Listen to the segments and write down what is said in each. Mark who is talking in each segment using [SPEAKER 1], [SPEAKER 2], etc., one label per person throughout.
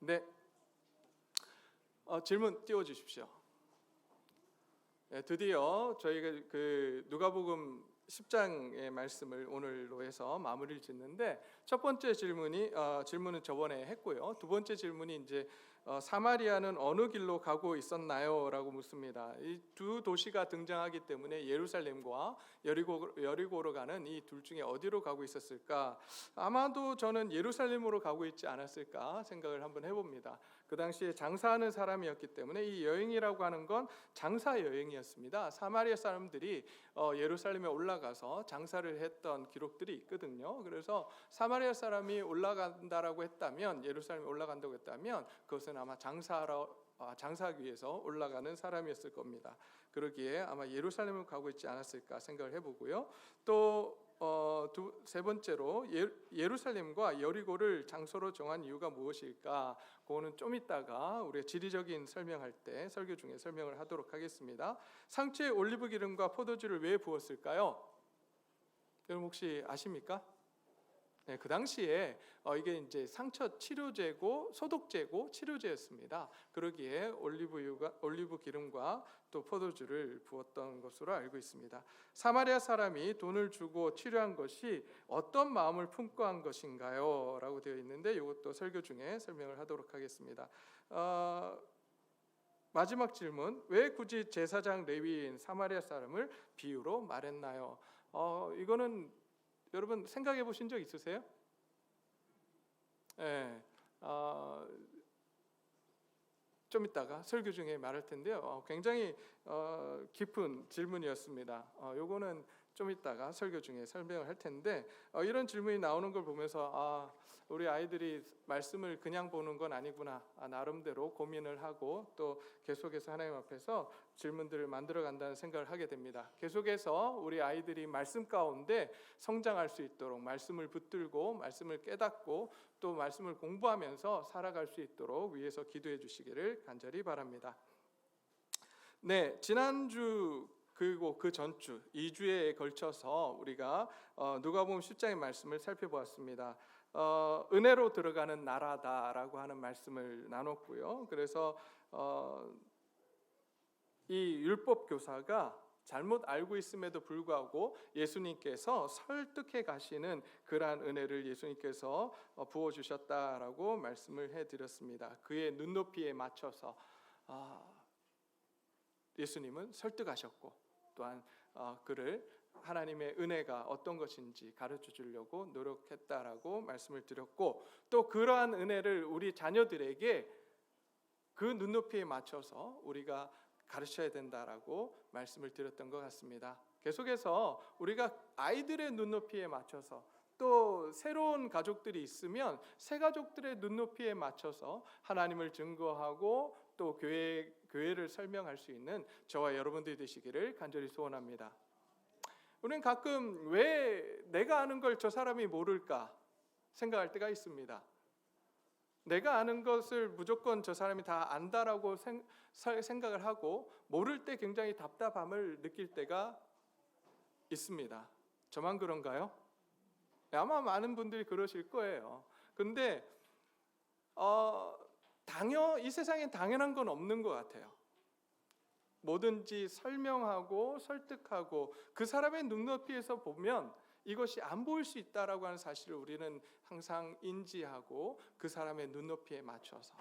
[SPEAKER 1] 네, 질문 띄워주십시오. 네, 드디어 저희가 그 누가복음 10장의 말씀을 오늘로 해서 마무리를 짓는데, 첫 번째 질문은 저번에 했고요. 두 번째 질문이 이제 사마리아는 어느 길로 가고 있었나요? 라고 묻습니다. 이 두 도시가 등장하기 때문에 예루살렘과 여리고로 가는 이 둘 중에 어디로 가고 있었을까? 아마도 저는 예루살렘으로 가고 있지 않았을까 생각을 한번 해봅니다. 그 당시에 장사하는 사람이었기 때문에 이 여행이라고 하는 건 장사 여행이었습니다. 사마리아 사람들이 예루살렘에 올라가서 장사를 했던 기록들이 있거든요. 그래서 사마리아 사람이 올라간다라고 했다면, 예루살렘에 올라간다고 했다면 그것은 아마 장사하기 위해서 올라가는 사람이었을 겁니다. 그러기에 아마 예루살렘을 가고 있지 않았을까 생각을 해보고요. 또 세 번째로 예루살렘과 여리고를 장소로 정한 이유가 무엇일까? 그거는 좀 이따가 우리가 지리적인 설명할 때 설교 중에 설명을 하도록 하겠습니다. 상추에 올리브 기름과 포도주를 왜 부었을까요? 여러분 혹시 아십니까? 네, 그 당시에 이게 이제 상처 치료제고 소독제고 치료제였습니다. 그러기에 올리브 기름과 또 포도주를 부었던 것으로 알고 있습니다. 사마리아 사람이 돈을 주고 치료한 것이 어떤 마음을 품고 한 것인가요? 라고 되어 있는데, 이것도 설교 중에 설명을 하도록 하겠습니다. 마지막 질문, 왜 굳이 제사장 레위인 사마리아 사람을 비유로 말했나요? 이거는 여러분 생각해 보신 적 있으세요? 네, 좀 이따가 설교 중에 말할 텐데요. 굉장히 깊은 질문이었습니다. 요거는 좀 이따가 설교 중에 설명을 할 텐데, 이런 질문이 나오는 걸 보면서 우리 아이들이 말씀을 그냥 보는 건 아니구나, 나름대로 고민을 하고 또 계속해서 하나님 앞에서 질문들을 만들어 간다는 생각을 하게 됩니다. 계속해서 우리 아이들이 말씀 가운데 성장할 수 있도록, 말씀을 붙들고 말씀을 깨닫고 또 말씀을 공부하면서 살아갈 수 있도록 위해서 기도해 주시기를 간절히 바랍니다. 네, 지난주 그리고 그 전주 2주에 걸쳐서 우리가 누가복음 10장의 말씀을 살펴보았습니다. 은혜로 들어가는 나라다라고 하는 말씀을 나눴고요. 그래서 이 율법 교사가 잘못 알고 있음에도 불구하고 예수님께서 설득해 가시는 그러한 은혜를 예수님께서 부어주셨다라고 말씀을 해드렸습니다. 그의 눈높이에 맞춰서 예수님은 설득하셨고, 또한 그를 하나님의 은혜가 어떤 것인지 가르쳐 주려고 노력했다라고 말씀을 드렸고, 또 그러한 은혜를 우리 자녀들에게 그 눈높이에 맞춰서 우리가 가르쳐야 된다라고 말씀을 드렸던 것 같습니다. 계속해서 우리가 아이들의 눈높이에 맞춰서, 또 새로운 가족들이 있으면 새 가족들의 눈높이에 맞춰서 하나님을 증거하고 또 교회를 설명할 수 있는 저와 여러분들이 되시기를 간절히 소원합니다. 우리는 가끔 왜 내가 아는 걸 저 사람이 모를까 생각할 때가 있습니다. 내가 아는 것을 무조건 저 사람이 다 안다라고 생각을 하고 모를 때 굉장히 답답함을 느낄 때가 있습니다. 저만 그런가요? 아마 많은 분들이 그러실 거예요. 근데 이 세상에 당연한 건 없는 것 같아요. 뭐든지 설명하고 설득하고 그 사람의 눈높이에서 보면 이것이 안 보일 수 있다라고 하는 사실을 우리는 항상 인지하고 그 사람의 눈높이에 맞춰서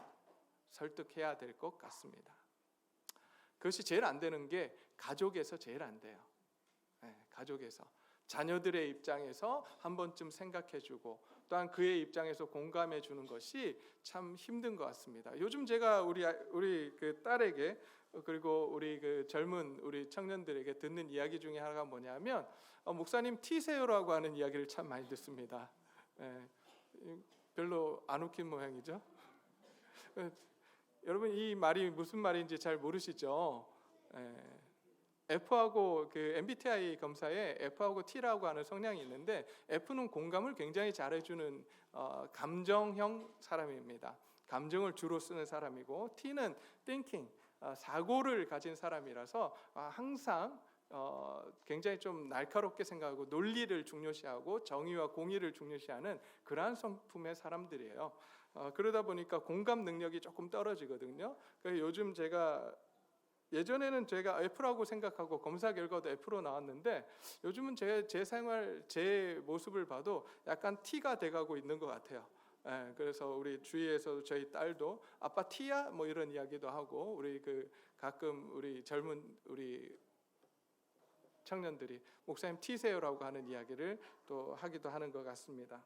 [SPEAKER 1] 설득해야 될 것 같습니다. 그것이 제일 안 되는 게 가족에서 제일 안 돼요. 가족에서 자녀들의 입장에서 한 번쯤 생각해주고 또한 그의 입장에서 공감해주는 것이 참 힘든 것 같습니다. 요즘 제가 우리 그 딸에게 그리고 우리 그 젊은 우리 청년들에게 듣는 이야기 중에 하나가 뭐냐면 목사님 티세요라고 하는 이야기를 참 많이 듣습니다. 별로 안 웃긴 모양이죠. 여러분 이 말이 무슨 말인지 잘 모르시죠? F하고 그 MBTI 검사에 F하고 T라고 하는 성향이 있는데, F는 공감을 굉장히 잘해주는 감정형 사람입니다. 감정을 주로 쓰는 사람이고, T는 thinking, 사고를 가진 사람이라서 항상 굉장히 좀 날카롭게 생각하고 논리를 중요시하고 정의와 공의를 중요시하는 그러한 성품의 사람들이에요. 그러다 보니까 공감 능력이 조금 떨어지거든요. 그래서 요즘 예전에는 제가 F라고 생각하고 검사 결과도 F로 나왔는데 요즘은 제 생활, 제 모습을 봐도 약간 T가 돼가고 있는 것 같아요. 그래서 우리 주위에서 저희 딸도 아빠 T야? 뭐 이런 이야기도 하고, 우리 가끔 우리 젊은 우리 청년들이 목사님 T세요라고 하는 이야기를 또 하기도 하는 것 같습니다.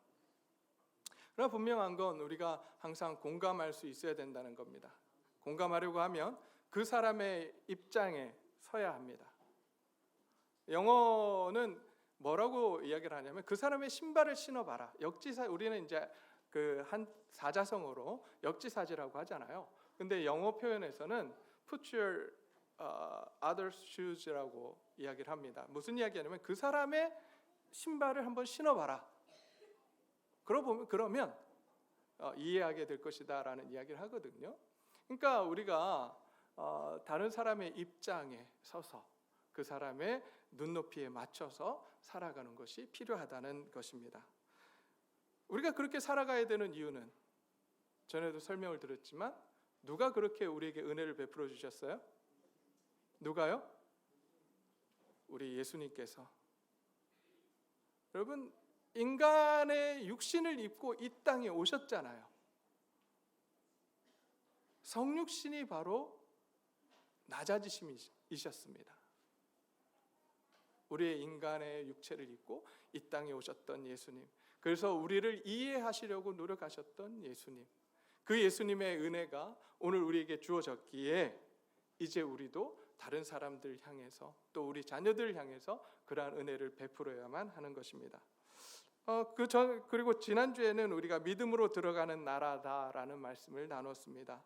[SPEAKER 1] 그러나 분명한 건 우리가 항상 공감할 수 있어야 된다는 겁니다. 공감하려고 하면 그 사람의 입장에 서야 합니다. 영어는 뭐라고 이야기를 하냐면 그 사람의 신발을 신어봐라. 우리는 이제 한 사자성어로 역지사지라고 하잖아요. 근데 영어 표현에서는 put your other's shoes라고 이야기를 합니다. 무슨 이야기냐면 그 사람의 신발을 한번 신어봐라. 그러면 이해하게 될 것이다라는 이야기를 하거든요. 그러니까 우리가 다른 사람의 입장에 서서 그 사람의 눈높이에 맞춰서 살아가는 것이 필요하다는 것입니다. 우리가 그렇게 살아가야 되는 이유는 전에도 설명을 드렸지만 누가 그렇게 우리에게 은혜를 베풀어 주셨어요? 누가요? 우리 예수님께서. 여러분, 인간의 육신을 입고 이 땅에 오셨잖아요. 성육신이 바로 낮아지심이셨습니다. 우리의 인간의 육체를 입고 이 땅에 오셨던 예수님, 그래서 우리를 이해하시려고 노력하셨던 예수님, 그 예수님의 은혜가 오늘 우리에게 주어졌기에 이제 우리도 다른 사람들 향해서 또 우리 자녀들 향해서 그러한 은혜를 베풀어야만 하는 것입니다. 그리고 지난주에는 우리가 믿음으로 들어가는 나라다라는 말씀을 나눴습니다.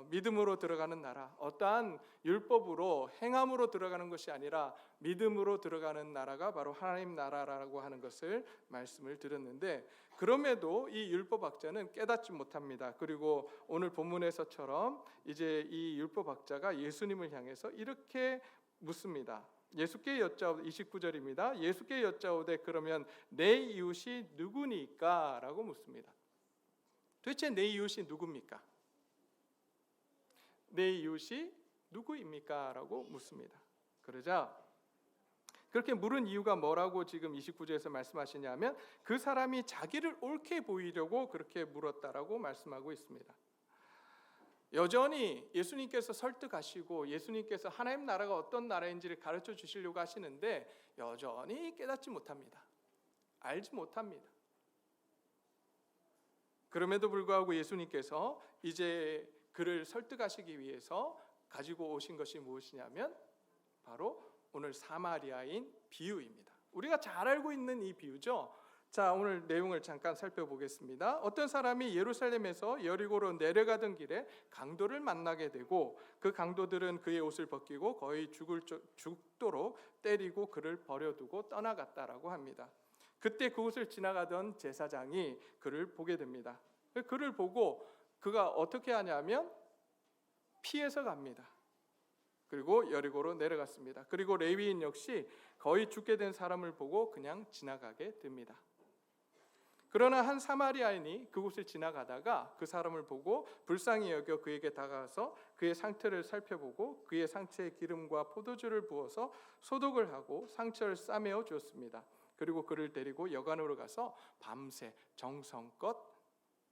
[SPEAKER 1] 믿음으로 들어가는 나라, 어떠한 율법으로 행함으로 들어가는 것이 아니라 믿음으로 들어가는 나라가 바로 하나님 나라라고 하는 것을 말씀을 드렸는데, 그럼에도 이 율법학자는 깨닫지 못합니다. 그리고 오늘 본문에서처럼 이제 이 율법학자가 예수님을 향해서 이렇게 묻습니다. 예수께 여짜오되, 29절입니다. 예수께 여짜오되 그러면 내 이웃이 누구니까? 라고 묻습니다. 도대체 내 이웃이 누굽니까? 내 이웃이 누구입니까? 라고 묻습니다. 그러자 그렇게 물은 이유가 뭐라고 지금 29절에서 말씀하시냐면 그 사람이 자기를 옳게 보이려고 그렇게 물었다라고 말씀하고 있습니다. 여전히 예수님께서 설득하시고 예수님께서 하나님 나라가 어떤 나라인지를 가르쳐 주시려고 하시는데 여전히 깨닫지 못합니다. 알지 못합니다. 그럼에도 불구하고 예수님께서 이제 그를 설득하시기 위해서 가지고 오신 것이 무엇이냐면 바로 오늘 사마리아인 비유입니다. 우리가 잘 알고 있는 이 비유죠. 자, 오늘 내용을 잠깐 살펴보겠습니다. 어떤 사람이 예루살렘에서 여리고로 내려가던 길에 강도를 만나게 되고 그 강도들은 그의 옷을 벗기고 거의 죽도록 때리고 그를 버려두고 떠나갔다라고 합니다. 그때 그곳을 지나가던 제사장이 그를 보게 됩니다. 그를 보고 그가 어떻게 하냐면 피해서 갑니다. 그리고 여리고로 내려갔습니다. 그리고 레위인 역시 거의 죽게 된 사람을 보고 그냥 지나가게 됩니다. 그러나 한 사마리아인이 그곳을 지나가다가 그 사람을 보고 불쌍히 여겨 그에게 다가가서 그의 상태를 살펴보고 그의 상처에 기름과 포도주를 부어서 소독을 하고 상처를 싸매어 주었습니다. 그리고 그를 데리고 여관으로 가서 밤새 정성껏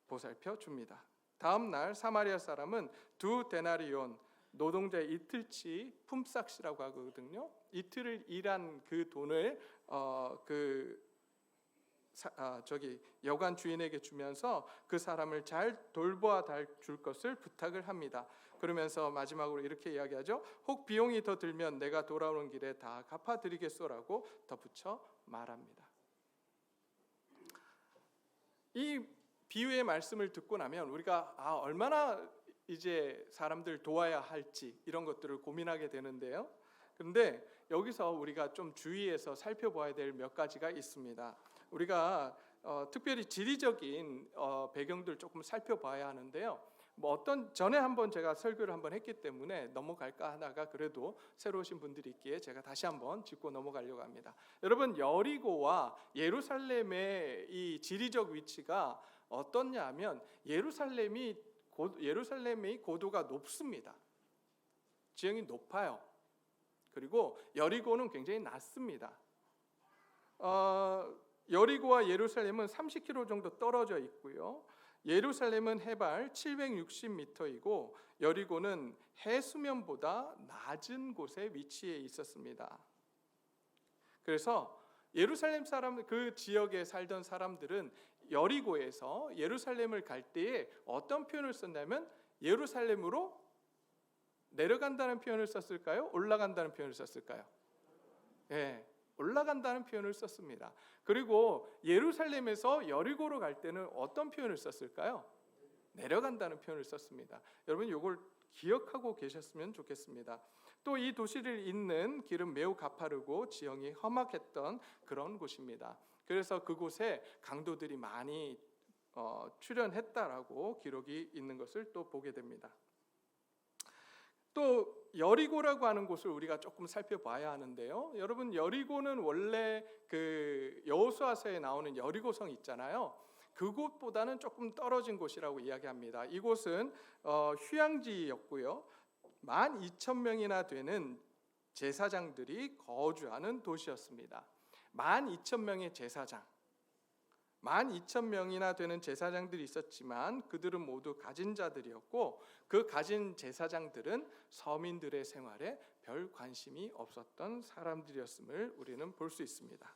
[SPEAKER 1] 보살펴 줍니다. 다음 날 사마리아 사람은 2데나리온, 노동자의 이틀치 품삯이라고 하거든요. 이틀을 일한 그 돈을 여관 주인에게 주면서 그 사람을 잘 돌보아 줄 것을 부탁을 합니다. 그러면서 마지막으로 이렇게 이야기하죠. 혹 비용이 더 들면 내가 돌아오는 길에 다 갚아드리겠소라고 덧붙여 말합니다. 이 비유의 말씀을 듣고 나면 우리가 얼마나 이제 사람들 도와야 할지 이런 것들을 고민하게 되는데요. 그런데 여기서 우리가 좀 주의해서 살펴봐야 될 몇 가지가 있습니다. 우리가 특별히 지리적인 배경들 조금 살펴봐야 하는데요. 뭐 어떤 전에 한번 제가 설교를 한번 했기 때문에 넘어갈까 하다가 그래도 새로 오신 분들이 있기에 제가 다시 한번 짚고 넘어가려고 합니다. 여러분, 여리고와 예루살렘의 이 지리적 위치가 어떻냐면 예루살렘의 고도가 높습니다. 지형이 높아요. 그리고 여리고는 굉장히 낮습니다. 여리고와 예루살렘은 30km 정도 떨어져 있고요. 예루살렘은 해발 760m이고 여리고는 해수면보다 낮은 곳에 위치해 있었습니다. 그래서 예루살렘 사람, 그 지역에 살던 사람들은 여리고에서 예루살렘을 갈 때에 어떤 표현을 썼냐면 예루살렘으로 내려간다는 표현을 썼을까요? 올라간다는 표현을 썼을까요? 네, 올라간다는 표현을 썼습니다. 그리고 예루살렘에서 여리고로 갈 때는 어떤 표현을 썼을까요? 내려간다는 표현을 썼습니다. 여러분, 이걸 기억하고 계셨으면 좋겠습니다. 또 이 도시를 잇는 길은 매우 가파르고 지형이 험악했던 그런 곳입니다. 그래서 그곳에 강도들이 많이 출현했다라고 기록이 있는 것을 또 보게 됩니다. 또 여리고라고 하는 곳을 우리가 조금 살펴봐야 하는데요. 여러분, 여리고는 원래 그 여호수아서에 나오는 여리고성 있잖아요. 그곳보다는 조금 떨어진 곳이라고 이야기합니다. 이곳은 휴양지였고요. 12,000명이나 되는 제사장들이 거주하는 도시였습니다. 12,000명의 제사장, 12,000명이나 되는 제사장들이 있었지만 그들은 모두 가진 자들이었고 그 가진 제사장들은 서민들의 생활에 별 관심이 없었던 사람들이었음을 우리는 볼 수 있습니다.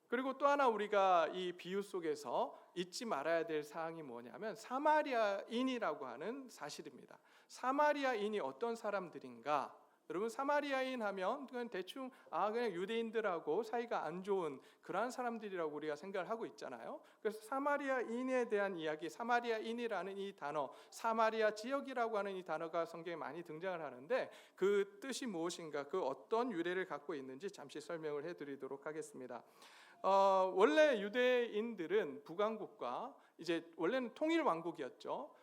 [SPEAKER 1] 그리고 또 하나 우리가 이 비유 속에서 잊지 말아야 될 사항이 뭐냐면 사마리아인이라고 하는 사실입니다. 사마리아인이 어떤 사람들인가? 여러분, 사마리아인 하면 그냥 대충 그냥 유대인들하고 사이가 안 좋은 그러한 사람들이라고 우리가 생각을 하고 있잖아요. 그래서 사마리아인에 대한 이야기, 사마리아인이라는 이 단어, 사마리아 지역이라고 하는 이 단어가 성경에 많이 등장을 하는데 그 뜻이 무엇인가, 그 어떤 유래를 갖고 있는지 잠시 설명을 해드리도록 하겠습니다. 원래 유대인들은 북왕국과 이제 원래는 통일 왕국이었죠.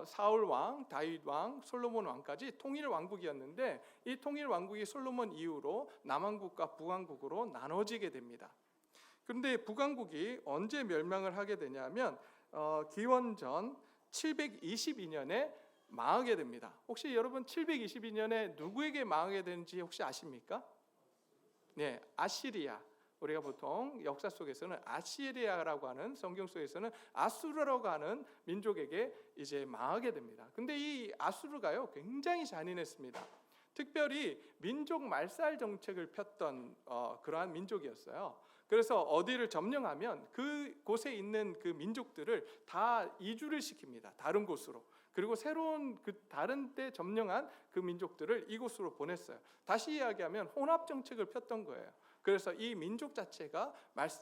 [SPEAKER 1] 사울 왕, 다윗 왕, 솔로몬 왕까지 통일 왕국이었는데 이 통일 왕국이 솔로몬 이후로 남왕국과 북왕국으로 나눠지게 됩니다. 그런데 북왕국이 언제 멸망을 하게 되냐면 기원전 722년에 망하게 됩니다. 혹시 여러분 722년에 누구에게 망하게 되는지 혹시 아십니까? 네, 아시리아. 우리가 보통 역사 속에서는 아시리아라고 하는, 성경 속에서는 아수르라고 하는 민족에게 이제 망하게 됩니다. 근데 이 아수르가요 굉장히 잔인했습니다. 특별히 민족 말살 정책을 폈던 그러한 민족이었어요. 그래서 어디를 점령하면 그 곳에 있는 그 민족들을 다 이주를 시킵니다. 다른 곳으로. 그리고 새로운 그 다른 때 점령한 그 민족들을 이곳으로 보냈어요. 다시 이야기하면 혼합 정책을 폈던 거예요. 그래서 이 민족 자체가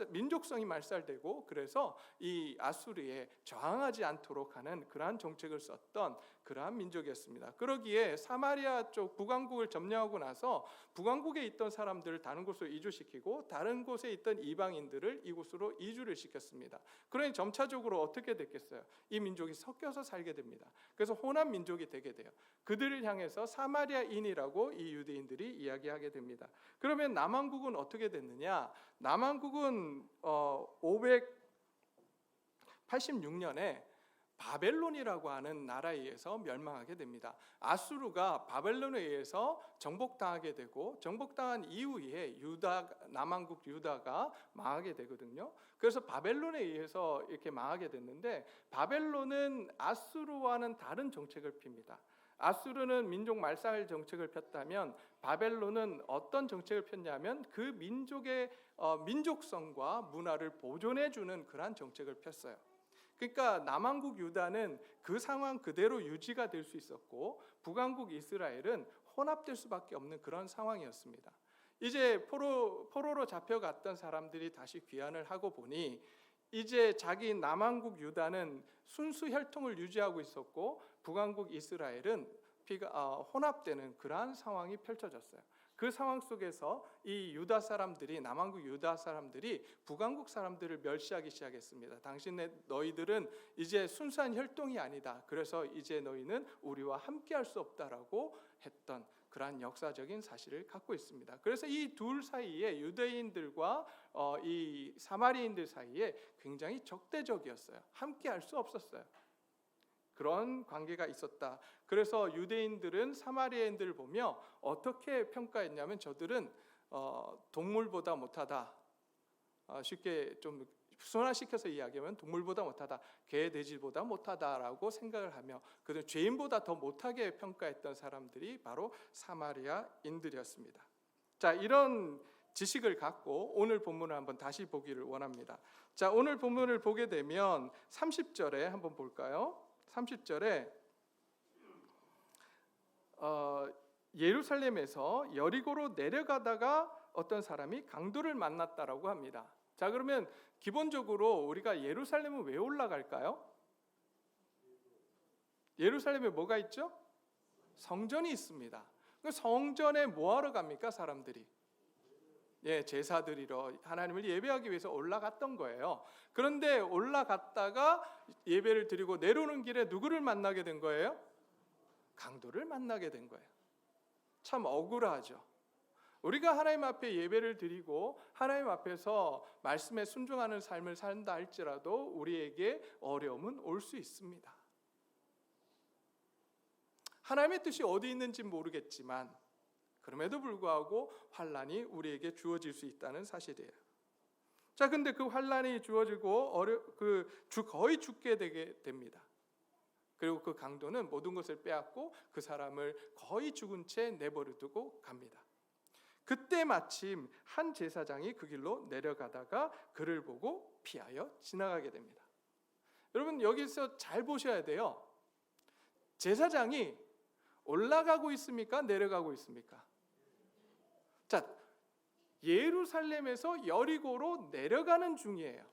[SPEAKER 1] 민족성이 말살되고 그래서 이 아수르에 저항하지 않도록 하는 그러한 정책을 썼던 그러한 민족이었습니다. 그러기에 사마리아 쪽 북왕국을 점령하고 나서 북왕국에 있던 사람들을 다른 곳으로 이주시키고 다른 곳에 있던 이방인들을 이곳으로 이주를 시켰습니다. 그러니 점차적으로 어떻게 됐겠어요? 이 민족이 섞여서 살게 됩니다. 그래서 혼합 민족이 되게 돼요. 그들을 향해서 사마리아인이라고 이 유대인들이 이야기하게 됩니다. 그러면 남왕국은 어떻게 됐느냐? 남왕국은 586년에 바벨론이라고 하는 나라에 의해서 멸망하게 됩니다. 아수르가 바벨론에 의해서 정복당하게 되고 정복당한 이후에 남왕국 유다가 망하게 되거든요. 그래서 바벨론에 의해서 이렇게 망하게 됐는데 바벨론은 아수르와는 다른 정책을 핍니다. 아수르는 민족 말살 정책을 폈다면 바벨론은 어떤 정책을 폈냐면 그 민족의 민족성과 문화를 보존해 주는 그러한 정책을 폈어요. 그러니까 남왕국 유다는 그 상황 그대로 유지가 될 수 있었고 북왕국 이스라엘은 혼합될 수밖에 없는 그런 상황이었습니다. 이제 포로로 잡혀갔던 사람들이 다시 귀환을 하고 보니 이제 자기 남왕국 유다는 순수 혈통을 유지하고 있었고 북왕국 이스라엘은 혼합되는 그러한 상황이 펼쳐졌어요. 그 상황 속에서 이 유다 사람들이, 남왕국 유다 사람들이 북왕국 사람들을 멸시하기 시작했습니다. 너희들은 이제 순수한 혈통이 아니다. 그래서 이제 너희는 우리와 함께할 수 없다라고 했던 그러한 역사적인 사실을 갖고 있습니다. 그래서 이 둘 사이에, 유대인들과 이 사마리인들 사이에 굉장히 적대적이었어요. 함께할 수 없었어요. 그런 관계가 있었다. 그래서 유대인들은 사마리아인들을 보며 어떻게 평가했냐면, 저들은 동물보다 못하다. 쉽게 좀 순화시켜서 이야기하면 동물보다 못하다, 개, 돼지보다 못하다라고 생각을 하며 그들은 죄인보다 더 못하게 평가했던 사람들이 바로 사마리아인들이었습니다. 자, 이런 지식을 갖고 오늘 본문을 한번 다시 보기를 원합니다. 자, 오늘 본문을 보게 되면 30절에 한번 볼까요? 30절에 예루살렘에서 여리고로 내려가다가 어떤 사람이 강도를 만났다라고 합니다. 자, 그러면 기본적으로 우리가 예루살렘은 왜 올라갈까요? 예루살렘에 뭐가 있죠? 성전이 있습니다. 그 성전에 뭐하러 갑니까, 사람들이? 제사 드리러, 하나님을 예배하기 위해서 올라갔던 거예요. 그런데 올라갔다가 예배를 드리고 내려오는 길에 누구를 만나게 된 거예요? 강도를 만나게 된 거예요. 참 억울하죠. 우리가 하나님 앞에 예배를 드리고 하나님 앞에서 말씀에 순종하는 삶을 산다 할지라도 우리에게 어려움은 올 수 있습니다. 하나님의 뜻이 어디 있는지 모르겠지만 그럼에도 불구하고 환난이 우리에게 주어질 수 있다는 사실이에요. 자, 근데 그 환난이 주어지고 거의 죽게 되게 됩니다. 그리고 그 강도는 모든 것을 빼앗고 그 사람을 거의 죽은 채 내버려두고 갑니다. 그때 마침 한 제사장이 그 길로 내려가다가 그를 보고 피하여 지나가게 됩니다. 여러분, 여기서 잘 보셔야 돼요. 제사장이 올라가고 있습니까? 내려가고 있습니까? 자, 예루살렘에서 여리고로 내려가는 중이에요.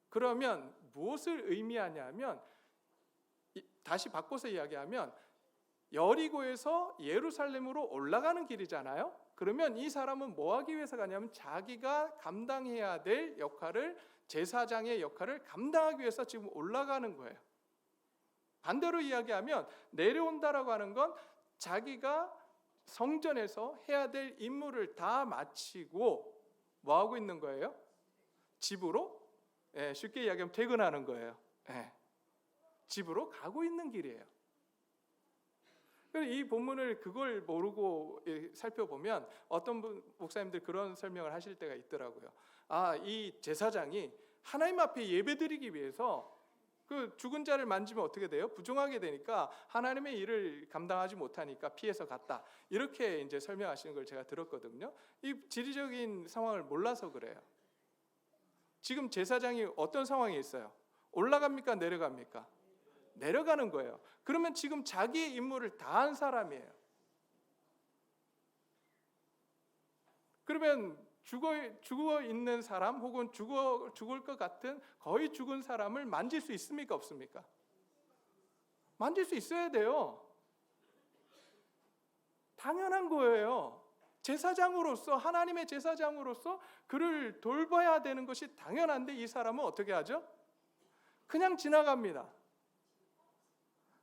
[SPEAKER 1] 그러면 무엇을 의미하냐면, 다시 바꿔서 이야기하면 여리고에서 예루살렘으로 올라가는 길이잖아요. 그러면 이 사람은 뭐 하기 위해서 가냐면 자기가 감당해야 될 역할을, 제사장의 역할을 감당하기 위해서 지금 올라가는 거예요. 반대로 이야기하면 내려온다라고 하는 건 자기가 성전에서 해야 될 임무를 다 마치고 뭐 하고 있는 거예요? 집으로, 쉽게 이야기하면 퇴근하는 거예요. 집으로 가고 있는 길이에요. 이 본문을 그걸 모르고 살펴보면 어떤 목사님들 그런 설명을 하실 때가 있더라고요. 이 제사장이 하나님 앞에 예배드리기 위해서 그 죽은 자를 만지면 어떻게 돼요? 부정하게 되니까 하나님의 일을 감당하지 못하니까 피해서 갔다. 이렇게 이제 설명하시는 걸 제가 들었거든요. 이 지리적인 상황을 몰라서 그래요. 지금 제사장이 어떤 상황에 있어요? 올라갑니까? 내려갑니까? 내려가는 거예요. 그러면 지금 자기의 임무를 다한 사람이에요. 그러면 죽어 있는 사람 혹은 죽을 것 같은 거의 죽은 사람을 만질 수 있습니까? 없습니까? 만질 수 있어야 돼요. 당연한 거예요. 제사장으로서, 하나님의 제사장으로서 그를 돌봐야 되는 것이 당연한데 이 사람은 어떻게 하죠? 그냥 지나갑니다.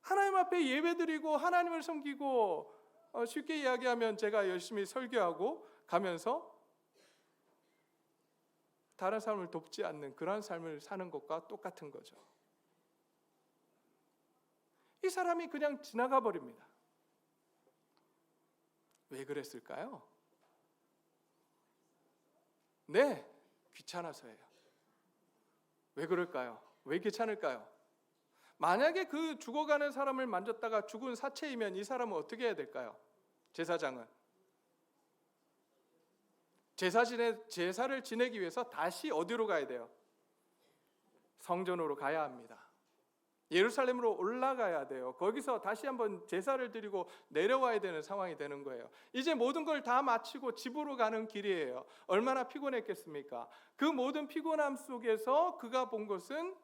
[SPEAKER 1] 하나님 앞에 예배드리고 하나님을 섬기고, 쉽게 이야기하면 제가 열심히 설교하고 가면서 다른 사람을 돕지 않는 그런 삶을 사는 것과 똑같은 거죠. 이 사람이 그냥 지나가 버립니다. 왜 그랬을까요? 귀찮아서예요. 왜 그럴까요? 왜 귀찮을까요? 만약에 그 죽어가는 사람을 만졌다가 죽은 사체이면 이 사람은 어떻게 해야 될까요? 제사장은 제사를 지내기 위해서 다시 어디로 가야 돼요? 성전으로 가야 합니다. 예루살렘으로 올라가야 돼요. 거기서 다시 한번 제사를 드리고 내려와야 되는 상황이 되는 거예요. 이제 모든 걸 다 마치고 집으로 가는 길이에요. 얼마나 피곤했겠습니까? 그 모든 피곤함 속에서 그가 본 것은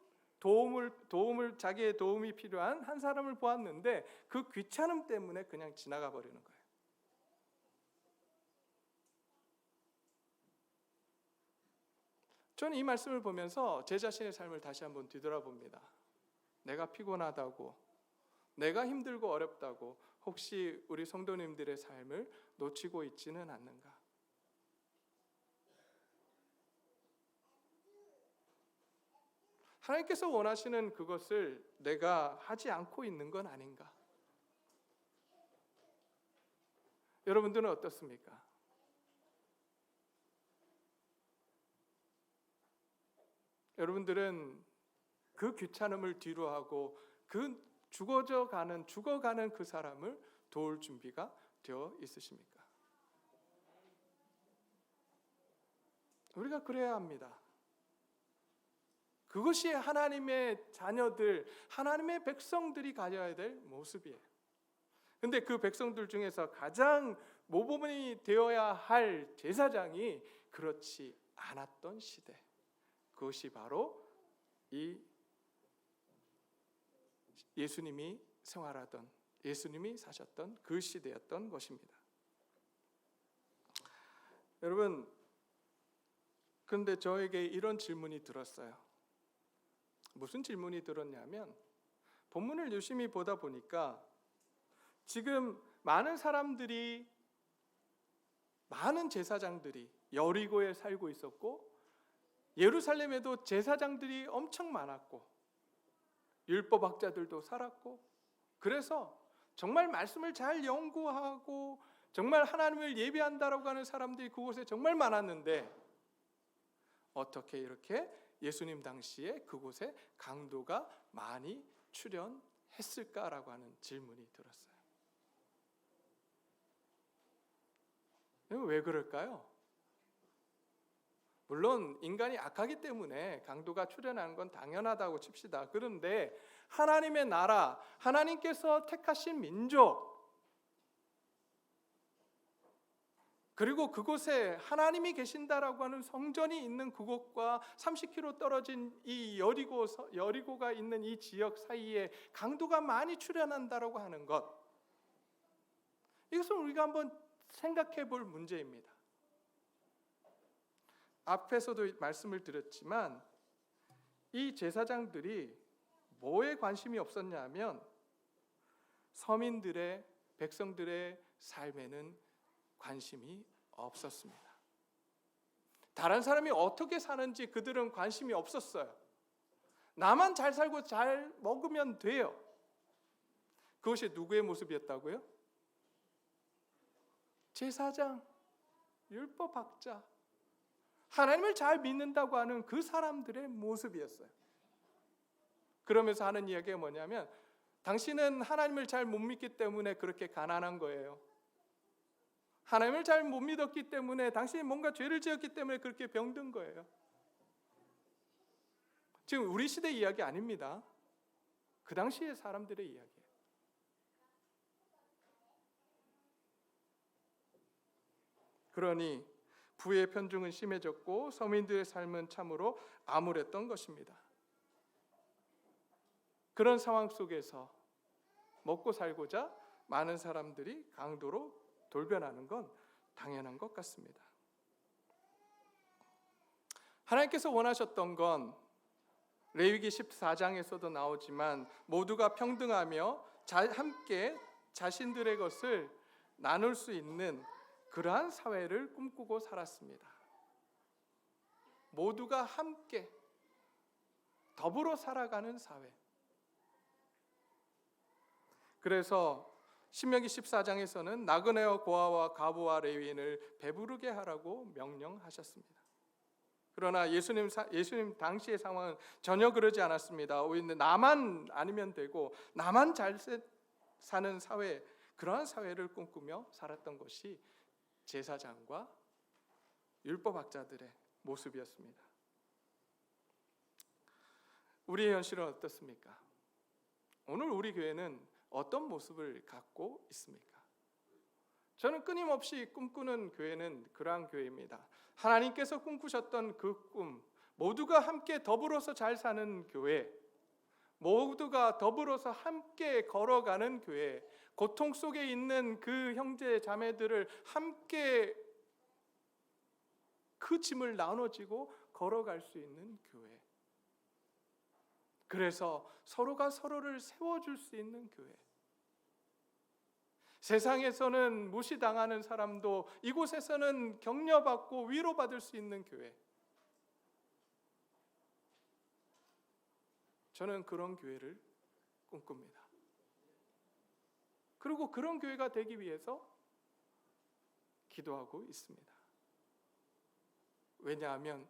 [SPEAKER 1] 자기의 도움이 필요한 한 사람을 보았는데 그 귀찮음 때문에 그냥 지나가 버리는 거예요. 저는 이 말씀을 보면서 제 자신의 삶을 다시 한번 뒤돌아봅니다. 내가 피곤하다고, 내가 힘들고 어렵다고 혹시 우리 성도님들의 삶을 놓치고 있지는 않는가? 하나님께서 원하시는 그것을 내가 하지 않고 있는 건 아닌가? 여러분들은 어떻습니까? 여러분들은 그 귀찮음을 뒤로하고 그 죽어가는 그 사람을 도울 준비가 되어 있으십니까? 우리가 그래야 합니다. 그것이 하나님의 자녀들, 하나님의 백성들이 가져야 될 모습이에요. 근데 그 백성들 중에서 가장 모범이 되어야 할 제사장이 그렇지 않았던 시대, 그것이 바로 이 예수님이 생활하던, 예수님이 사셨던 그 시대였던 것입니다. 여러분, 그런데 저에게 이런 질문이 들었어요. 무슨 질문이 들었냐면, 본문을 유심히 보다 보니까 지금 많은 사람들이, 많은 제사장들이 여리고에 살고 있었고, 예루살렘에도 제사장들이 엄청 많았고, 율법학자들도 살았고, 그래서 정말 말씀을 잘 연구하고 정말 하나님을 예배한다라고 하는 사람들이 그곳에 정말 많았는데, 어떻게 이렇게 예수님 당시에 그곳에 강도가 많이 출현했을까라고 하는 질문이 들었어요. 왜 그럴까요? 물론 인간이 악하기 때문에 강도가 출현하는 건 당연하다고 칩시다. 그런데 하나님의 나라, 하나님께서 택하신 민족, 그리고 그곳에 하나님이 계신다라고 하는 성전이 있는 그곳과 30km 떨어진 이 여리고가 있는 이 지역 사이에 강도가 많이 출현한다라고 하는 것, 이것은 우리가 한번 생각해 볼 문제입니다. 앞에서도 말씀을 드렸지만 이 제사장들이 뭐에 관심이 없었냐면 서민들의, 백성들의 삶에는 관심이 없었습니다. 다른 사람이 어떻게 사는지 그들은 관심이 없었어요. 나만 잘 살고 잘 먹으면 돼요. 그것이 누구의 모습이었다고요? 제사장, 율법학자, 하나님을 잘 믿는다고 하는 그 사람들의 모습이었어요. 그러면서 하는 이야기가 뭐냐면, 당신은 하나님을 잘 못 믿기 때문에 그렇게 가난한 거예요. 하나님을 잘 못 믿었기 때문에, 당신이 뭔가 죄를 지었기 때문에 그렇게 병든 거예요. 지금 우리 시대 이야기 아닙니다. 그 당시의 사람들의 이야기예요. 그러니 부의 편중은 심해졌고 서민들의 삶은 참으로 암울했던 것입니다. 그런 상황 속에서 먹고 살고자 많은 사람들이 강도로 돌변하는 건 당연한 것 같습니다. 하나님께서 원하셨던 건 레위기 14장에서도 나오지만 모두가 평등하며 함께 자신들의 것을 나눌 수 있는 그러한 사회를 꿈꾸고 살았습니다. 모두가 함께 더불어 살아가는 사회. 그래서 신명기 14장에서는 나그네와 고아와 과부와 레위인을 배부르게 하라고 명령하셨습니다. 그러나 예수님 당시의 상황은 전혀 그러지 않았습니다. 오히려 나만 아니면 되고 나만 잘 사는 사회, 그러한 사회를 꿈꾸며 살았던 것이 제사장과 율법학자들의 모습이었습니다. 우리의 현실은 어떻습니까? 오늘 우리 교회는 어떤 모습을 갖고 있습니까? 저는 끊임없이 꿈꾸는 교회는 그러한 교회입니다. 하나님께서 꿈꾸셨던 그 꿈, 모두가 함께 더불어서 잘 사는 교회, 모두가 더불어서 함께 걸어가는 교회, 고통 속에 있는 그 형제 자매들을 함께 그 짐을 나눠지고 걸어갈 수 있는 교회. 그래서 서로가 서로를 세워줄 수 있는 교회. 세상에서는 무시당하는 사람도 이곳에서는 격려받고 위로받을 수 있는 교회. 저는 그런 교회를 꿈꿉니다. 그리고 그런 교회가 되기 위해서 기도하고 있습니다. 왜냐하면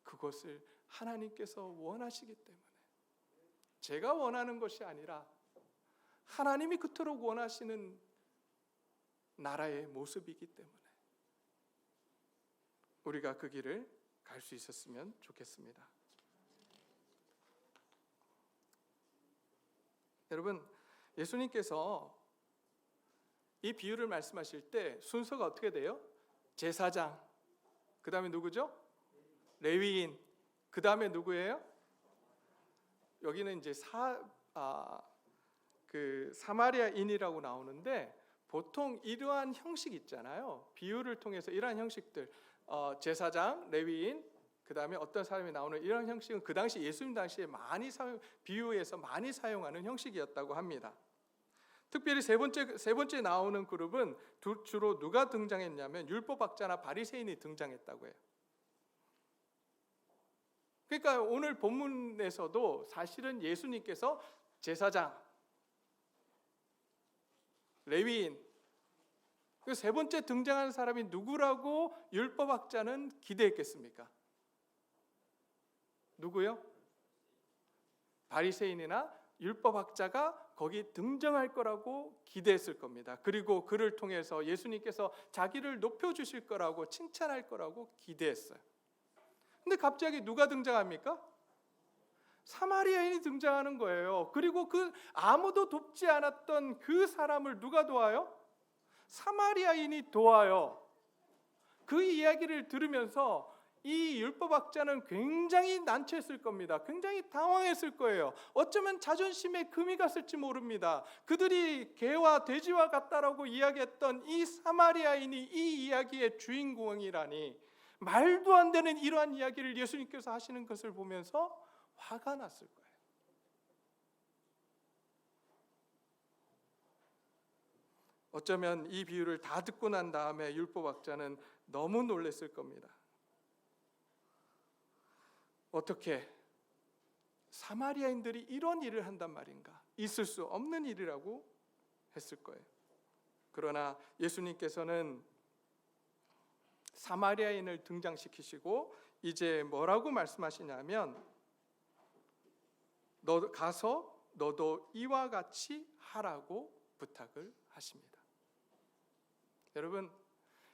[SPEAKER 1] 그것을 하나님께서 원하시기 때문에. 제가 원하는 것이 아니라 하나님이 그토록 원하시는 나라의 모습이기 때문에 우리가 그 길을 갈 수 있었으면 좋겠습니다. 여러분, 예수님께서 이 비유를 말씀하실 때 순서가 어떻게 돼요? 제사장, 그 다음에 누구죠? 레위인, 그 다음에 누구예요? 여기는 이제 사마리아인이라고 나오는데 보통 이러한 형식 있잖아요. 비유를 통해서 이러한 형식들, 제사장, 레위인, 그 다음에 어떤 사람이 나오는 이런 형식은 그 당시 예수님 당시에 비유에서 많이 사용하는 형식이었다고 합니다. 특별히 세 번째 나오는 그룹은 주로 누가 등장했냐면 율법학자나 바리새인이 등장했다고 해요. 그러니까 오늘 본문에서도 사실은 예수님께서 제사장, 레위인, 그 세 번째 등장한 사람이 누구라고 율법학자는 기대했겠습니까? 누구요? 바리새인이나 율법학자가 거기 등장할 거라고 기대했을 겁니다. 그리고 그를 통해서 예수님께서 자기를 높여주실 거라고 칭찬할 거라고 기대했어요. 근데 갑자기 누가 등장합니까? 사마리아인이 등장하는 거예요. 그리고 그 아무도 돕지 않았던 그 사람을 누가 도와요? 사마리아인이 도와요. 그 이야기를 들으면서 이 율법학자는 굉장히 난처했을 겁니다. 굉장히 당황했을 거예요. 어쩌면 자존심에 금이 갔을지 모릅니다. 그들이 개와 돼지와 같다라고 이야기했던 이 사마리아인이 이 이야기의 주인공이라니, 말도 안 되는 이러한 이야기를 예수님께서 하시는 것을 보면서 화가 났을 거예요. 어쩌면 이 비유를 다 듣고 난 다음에 율법학자는 너무 놀랐을 겁니다. 어떻게 사마리아인들이 이런 일을 한단 말인가? 있을 수 없는 일이라고 했을 거예요. 그러나 예수님께서는 사마리아인을 등장시키시고 이제 뭐라고 말씀하시냐면, 너 가서 너도 이와 같이 하라고 부탁을 하십니다. 여러분,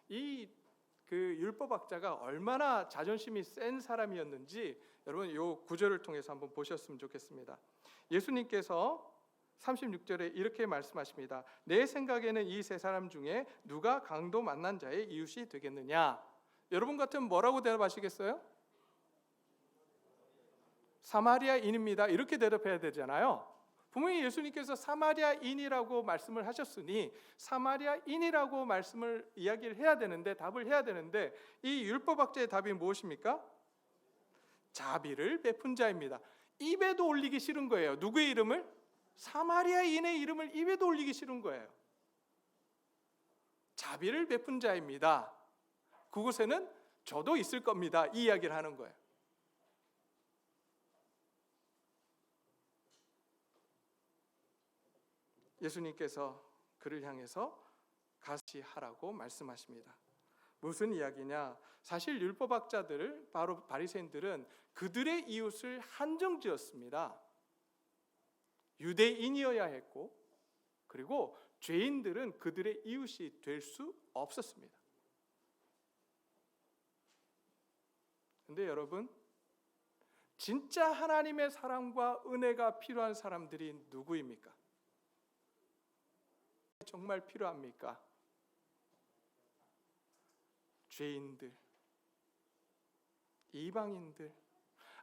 [SPEAKER 1] 그 율법학자가 얼마나 자존심이 센 사람이었는지 여러분 이 구절을 통해서 한번 보셨으면 좋겠습니다. 예수님께서 36절에 이렇게 말씀하십니다. 내 생각에는 이 세 사람 중에 누가 강도 만난 자의 이웃이 되겠느냐? 여러분 같으면 뭐라고 대답하시겠어요? 사마리아인입니다. 이렇게 대답해야 되잖아요. 분명히 예수님께서 사마리아인이라고 말씀을 하셨으니 사마리아인이라고 이야기를 해야 되는데, 답을 해야 되는데, 이 율법학자의 답이 무엇입니까? 자비를 베푼 자입니다. 입에도 올리기 싫은 거예요. 누구의 이름을? 사마리아인의 이름을 입에도 올리기 싫은 거예요. 자비를 베푼 자입니다. 그곳에는 저도 있을 겁니다. 이 이야기를 하는 거예요. 예수님께서 그를 향해서 같이 하라고 말씀하십니다. 무슨 이야기냐? 사실 율법학자들, 바로 바리새인들은 그들의 이웃을 한정지었습니다. 유대인이어야 했고, 그리고 죄인들은 그들의 이웃이 될 수 없었습니다. 근데 여러분, 진짜 하나님의 사랑과 은혜가 필요한 사람들이 누구입니까? 정말 필요합니까? 죄인들, 이방인들,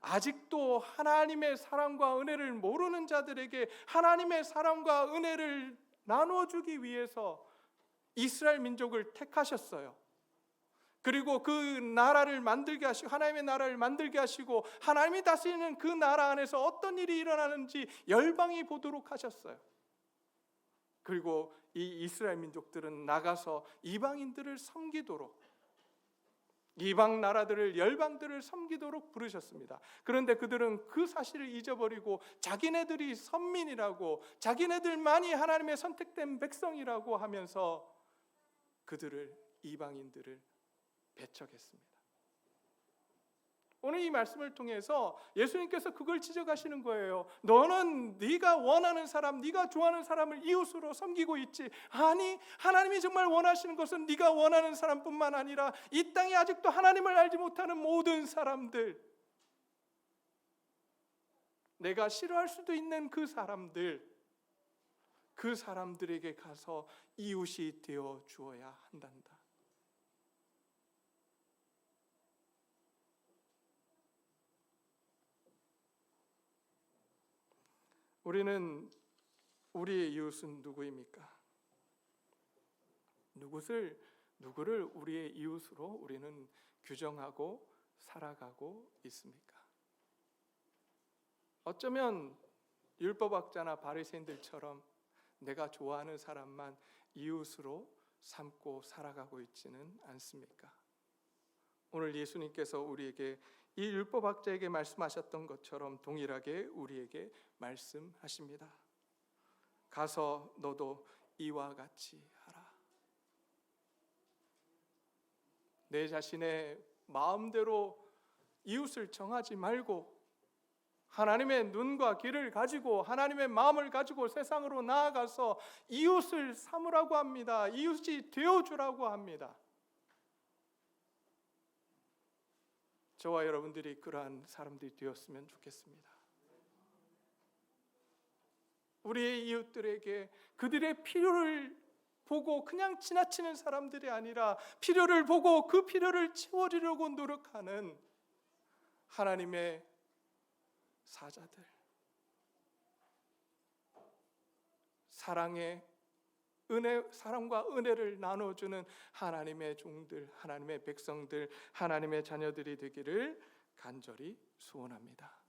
[SPEAKER 1] 아직도 하나님의 사랑과 은혜를 모르는 자들에게 하나님의 사랑과 은혜를 나눠주기 위해서 이스라엘 민족을 택하셨어요. 그리고 그 나라를 만들게 하시고 하나님의 나라를 만들게 하시고 하나님이 다스리는 그 나라 안에서 어떤 일이 일어나는지 열방이 보도록 하셨어요. 그리고 이 이스라엘 민족들은 나가서 이방인들을 섬기도록, 이방 나라들을, 열방들을 섬기도록 부르셨습니다. 그런데 그들은 그 사실을 잊어버리고 자기네들이 선민이라고, 자기네들만이 하나님의 선택된 백성이라고 하면서 그들을, 이방인들을 배척했습니다. 오늘 이 말씀을 통해서 예수님께서 그걸 지적하시는 거예요. 너는 네가 원하는 사람, 네가 좋아하는 사람을 이웃으로 섬기고 있지. 아니, 하나님이 정말 원하시는 것은 네가 원하는 사람뿐만 아니라 이 땅에 아직도 하나님을 알지 못하는 모든 사람들, 내가 싫어할 수도 있는 그 사람들, 그 사람들에게 가서 이웃이 되어 주어야 한단다. 우리는, 우리의 이웃은 누구입니까? 누구를 우리의 이웃으로 우리는 규정하고 살아가고 있습니까? 어쩌면 율법학자나 바리새인들처럼 내가 좋아하는 사람만 이웃으로 삼고 살아가고 있지는 않습니까? 오늘 예수님께서 우리에게 이 율법학자에게 말씀하셨던 것처럼 동일하게 우리에게 말씀하십니다. 가서 너도 이와 같이 하라. 내 자신의 마음대로 이웃을 정하지 말고 하나님의 눈과 귀를 가지고 하나님의 마음을 가지고 세상으로 나아가서 이웃을 삼으라고 합니다. 이웃이 되어주라고 합니다. 저와 여러분들이 그러한 사람들이 되었으면 좋겠습니다. 우리의 이웃들에게 그들의 필요를 보고 그냥 지나치는 사람들이 아니라 필요를 보고 그 필요를 채워주려고 노력하는 하나님의 사자들, 사랑과 은혜를 나눠주는 하나님의 종들, 하나님의 백성들, 하나님의 자녀들이 되기를 간절히 소원합니다.